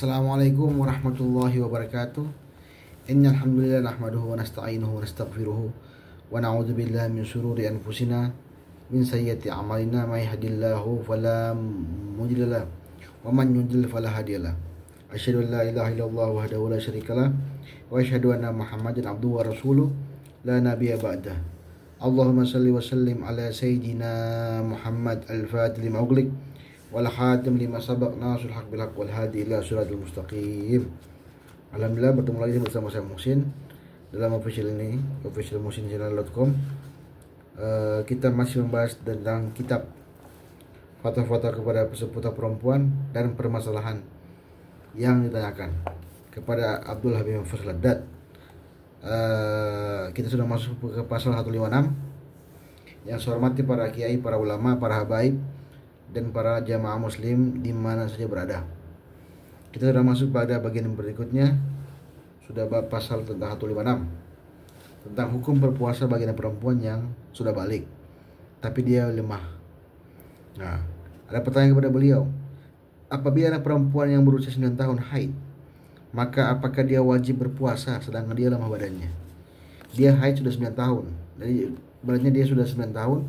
Assalamualaikum warahmatullahi wabarakatuh. Innal hamdalillah nahmaduhu wa nasta'inuhu wa nastaghfiruhu wa na'udzu billahi min shururi anfusina min sayyiati a'malina may yahdihillahu fala mudilla lahu wa man yudlil fala hadiyalah. Asyhadu an la ilaha illallah wahdahu la syarikalah wa asyhadu anna Muhammadan abduhu wa rasuluh la nabiyya ba'dah. Allahumma shalli wa sallim ala sayyidina Muhammad al-Fatih lima ughliq wal khatim lima sabaq nasul haq bil haq wal hadi ila siratal mustaqim. Alhamdulillah bertemu lagi bersama saya Muhsin dalam official muhsinchannel.com. Kita masih membahas tentang kitab fatwa-fatwa kepada seputar perempuan dan permasalahan yang ditanyakan kepada Abdul Habib Fasladat. Kita sudah masuk ke pasal 156. Yang saya hormati para kiai, para ulama, para habaib dan para jamaah muslim di mana saja berada. Kita sudah masuk pada bagian berikutnya, sudah bab pasal tentang 156 tentang hukum berpuasa bagi anak perempuan yang sudah balik tapi dia lemah. Nah, ada pertanyaan kepada beliau, apabila anak perempuan yang berusia 9 tahun haid, maka apakah dia wajib berpuasa sedangkan dia lemah badannya? Dia haid sudah 9 tahun, jadi berarti dia sudah 9 tahun,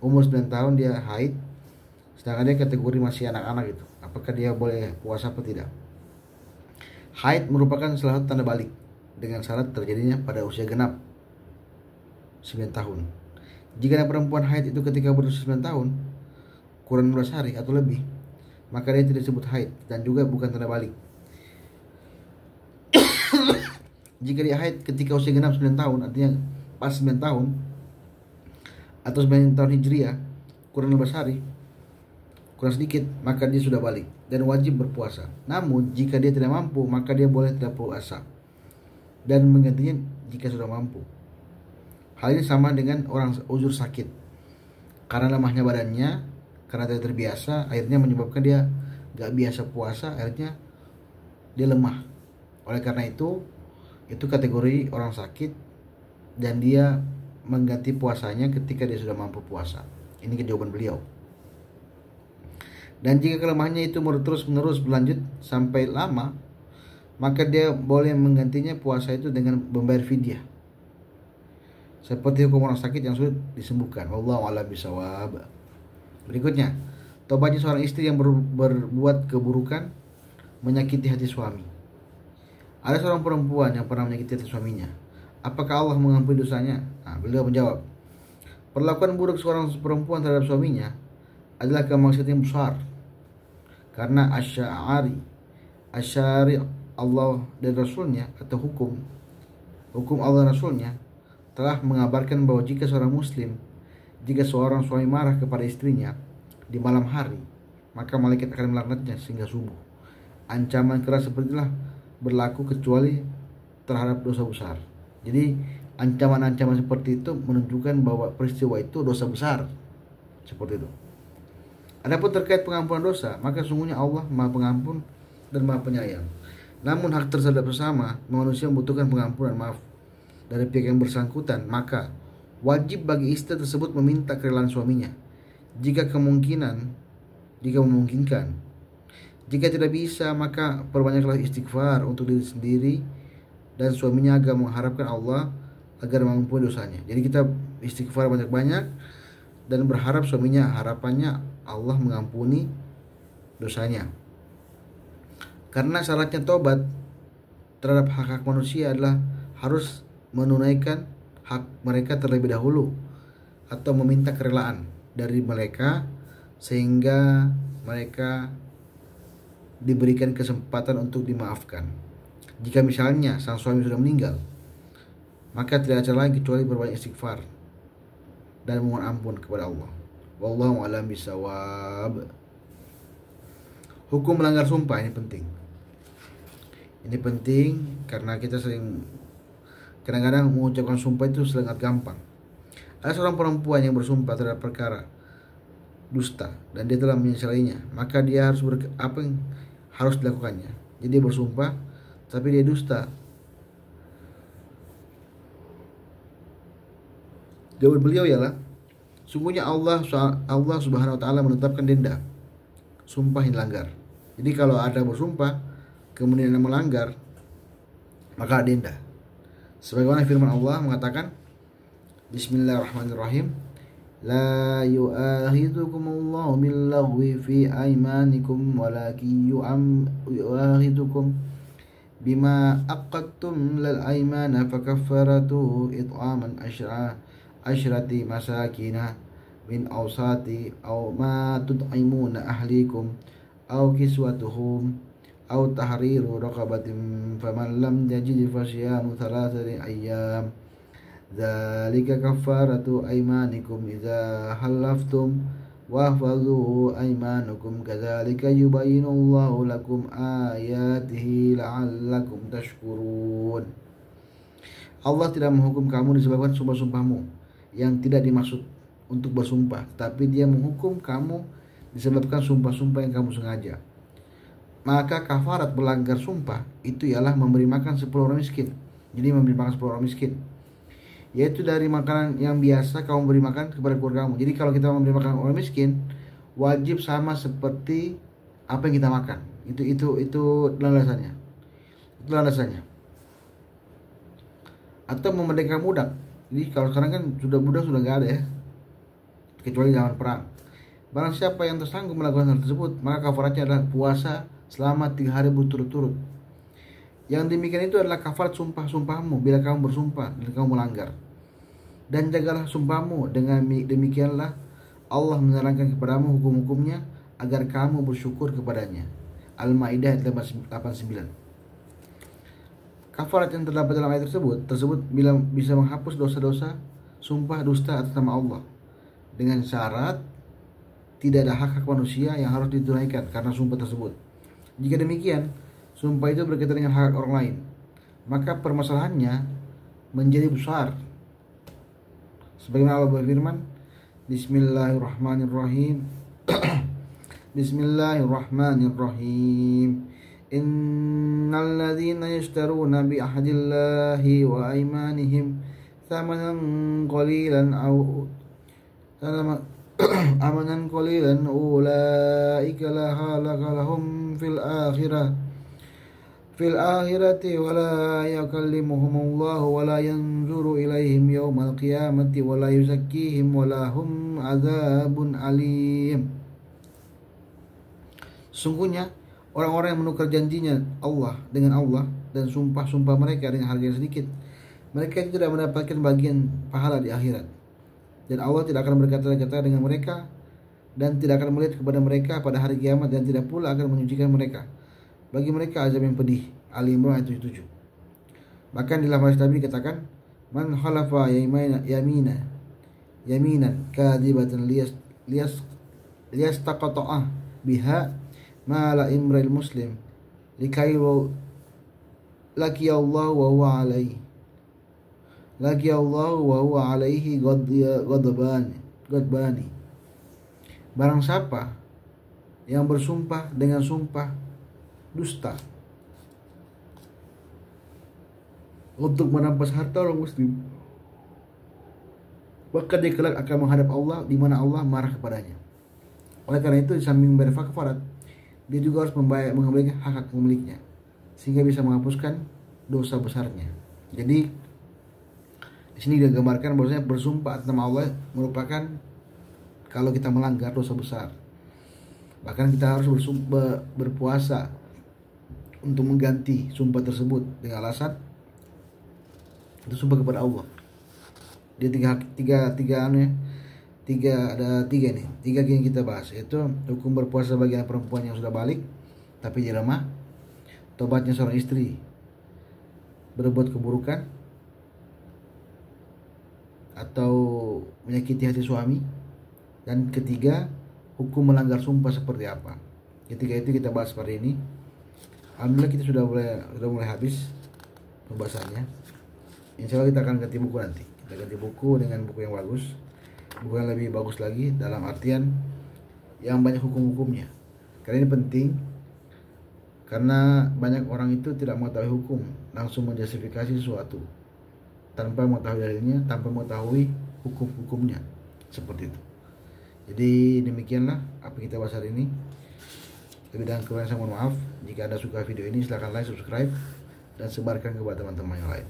umur 9 tahun dia haid, sedangkan dia kategori masih anak-anak itu. Apakah dia boleh puasa atau tidak? Haid merupakan salah satu tanda balik dengan syarat terjadinya pada usia genap 9 tahun. Jika anak perempuan haid itu ketika berusia 9 tahun kurang 12 hari atau lebih, maka dia tidak disebut haid dan juga bukan tanda balik. Jika dia haid ketika usia genap 9 tahun, artinya pas 9 tahun atau 9 tahun hijriah kurang 12 hari, kurang sedikit, maka dia sudah balik dan wajib berpuasa. Namun jika dia tidak mampu, maka dia boleh tidak puasa dan menggantinya jika sudah mampu. Hal ini sama dengan orang uzur sakit, karena lemahnya badannya, karena tidak terbiasa, akhirnya menyebabkan dia gak biasa puasa, akhirnya dia lemah. Oleh karena itu kategori orang sakit dan dia mengganti puasanya ketika dia sudah mampu puasa. Ini jawaban beliau. Dan jika kelemahannya itu terus menerus berlanjut sampai lama, maka dia boleh menggantinya puasa itu dengan membayar fidyah, seperti hukum orang sakit yang sulit disembuhkan. Wallahu a'lam bishawab. Berikutnya, tobatnya seorang istri yang berbuat keburukan menyakiti hati suami. Ada seorang perempuan yang pernah menyakiti hati suaminya. Apakah Allah mengampuni dosanya? Nah, beliau menjawab, perlakuan buruk seorang perempuan terhadap suaminya adalah kemaksiatan yang besar, karena asyari Allah dan Rasulnya, atau hukum Allah dan Rasulnya telah mengabarkan bahwa jika seorang suami marah kepada istrinya di malam hari, maka malaikat akan melaknatnya sehingga subuh. Ancaman keras seperti itulah berlaku kecuali terhadap dosa besar. Jadi ancaman-ancaman seperti itu menunjukkan bahwa peristiwa itu dosa besar, seperti itu. Adapun terkait pengampunan dosa, maka sungguhnya Allah Maha Pengampun dan Maha Penyayang. Namun hak terhadap sesama manusia membutuhkan pengampunan, maaf, dari pihak yang bersangkutan, maka wajib bagi istri tersebut meminta kerelaan suaminya jika memungkinkan. Jika tidak bisa, maka perbanyaklah istighfar untuk diri sendiri dan suaminya agar mengharapkan Allah agar mengampuni dosanya. Jadi kita istighfar banyak-banyak dan berharap suaminya, harapannya Allah mengampuni dosanya. Karena syaratnya tobat terhadap hak-hak manusia adalah harus menunaikan hak mereka terlebih dahulu atau meminta kerelaan dari mereka sehingga mereka diberikan kesempatan untuk dimaafkan. Jika misalnya sang suami sudah meninggal, maka tidak ada lagi kecuali berbanyak istighfar dan mohon ampun kepada Allah. Wallahu a'lam bishawab. Hukum melanggar sumpah ini penting. Ini penting karena kita kadang-kadang mengucapkan sumpah itu sangat gampang. Ada seorang perempuan yang bersumpah terhadap perkara dusta dan dia telah menyesalinya, maka dia harus apa yang harus dilakukannya. Jadi dia bersumpah tapi dia dusta. Jawaban beliau ialah, sungguhnya Allah Subhanahu wa taala menetapkan denda sumpah yang dilanggar. Jadi kalau ada bersumpah kemudian Anda melanggar, maka denda. Sebagaimana firman Allah mengatakan, Bismillahirrahmanirrahim, La yu'akhidhukumullahu billaghwi fi aymanikum walakin yu'akhidhukum bima aqadtum lal aymana fakaffaratu it'aman asyrati masakina min awsati aw ma tud'imuna ahlikum aw kiswatuhum aw tahriru raqabatin faman lam yajid fasyamu thalathati ayyam dzalika kaffaratu aymanikum idza halaftum wahfazu aymanakum kadzalika yubayyinullahu lakum ayatihi la'allakum tashkurun. Allah tidak menghukum kamu disebabkan sumpah-sumpahmu yang tidak dimaksud untuk bersumpah, tapi Dia menghukum kamu disebabkan sumpah-sumpah yang kamu sengaja. Maka kafarat melanggar sumpah itu ialah memberi makan 10 orang miskin. Jadi memberi makan 10 orang miskin, yaitu dari makanan yang biasa kamu beri makan kepada keluarga kamu. Jadi kalau kita memberi makan orang miskin, wajib sama seperti apa yang kita makan. Itu landasannya. Itu landasannya. Atau memerdekakan budak. Jadi kalau sekarang kan budak sudah nggak ada ya, kecuali zaman perang. Barang siapa yang tersanggup melakukan hal tersebut, maka kafaratnya adalah puasa selama 3 hari berturut-turut. Yang demikian itu adalah kafarat sumpah-sumpahmu bila kamu bersumpah dan kamu melanggar. Dan jagalah sumpahmu, dengan demikianlah Allah menerangkan kepadamu hukum-hukumnya agar kamu bersyukur kepadanya. Al-Maidah 89. Kafarat yang terdapat dalam ayat tersebut bila bisa menghapus dosa-dosa sumpah dusta atas nama Allah, dengan syarat tidak ada hak manusia yang harus ditunaikan karena sumpah tersebut. Jika demikian, sumpah itu berkaitan dengan hak orang lain, maka permasalahannya menjadi besar. Sebagaimana Allah berfirman, Bismillahirrahmanirrahim. Bismillahirrahmanirrahim. Innal ladzina yashtaruna bi ahdillahi wa aymanihim thamanan qalilan aw amanan qalilan ulaika la khalaqa lahum fil akhirati wa la yukallimuhumullahu wa la yanzuru ilaihim yawmal qiyamati wa la yuzakkihim wa lahum adzabun alim. Sungguhnya orang-orang yang menukar janjinya Allah dengan Allah dan sumpah-sumpah mereka dengan harga yang sedikit, mereka itu tidak mendapatkan bagian pahala di akhirat. Dan Allah tidak akan berkata-kata dengan mereka dan tidak akan melihat kepada mereka pada hari kiamat, dan tidak pula akan menyucikan mereka. Bagi mereka azab yang pedih. Ali Imran ayat 77. Bahkan di dalam hadis Nabi dikatakan, Man khalafa yaminan kadhibatan liyastaqata'ah biha ma la imril muslim likayru laki Allah wa huwa alaihi ghadbani. Barang siapa yang bersumpah dengan sumpah dusta untuk merampas harta orang muslim, maka dia kelak akan menghadap Allah di mana Allah marah kepadanya. Oleh karena itu, di samping membayar kafarat, dia juga harus mengembalikan hak pemiliknya sehingga bisa menghapuskan dosa besarnya. Jadi di sini digambarkan bahwasanya bersumpah atas nama Allah merupakan, kalau kita melanggar, dosa besar. Bahkan kita harus berpuasa untuk mengganti sumpah tersebut dengan alasan itu sumpah kepada Allah. Dia tiga yang kita bahas, yaitu hukum berpuasa bagi anak perempuan yang sudah balik tapi diremah, tobatnya seorang istri berbuat keburukan atau menyakiti hati suami, dan ketiga, hukum melanggar sumpah seperti apa. Ketiga itu kita bahas hari ini. Alhamdulillah kita sudah mulai habis pembahasannya. Insya Allah kita akan ganti buku nanti. Kita ganti buku dengan buku yang bagus, buku yang lebih bagus lagi, dalam artian yang banyak hukum-hukumnya. Karena ini penting, karena banyak orang itu tidak mengetahui hukum, langsung menjustifikasi sesuatu tanpa mengetahui dalilnya, tanpa mengetahui hukum-hukumnya, seperti itu. Jadi demikianlah apa kita bahas hari ini. Lebih dan kurang saya mohon maaf. Jika Anda suka video ini silahkan like, subscribe, dan sebarkan kepada teman-teman yang lain.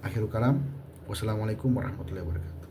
Akhirul kalam, wassalamualaikum warahmatullahi wabarakatuh.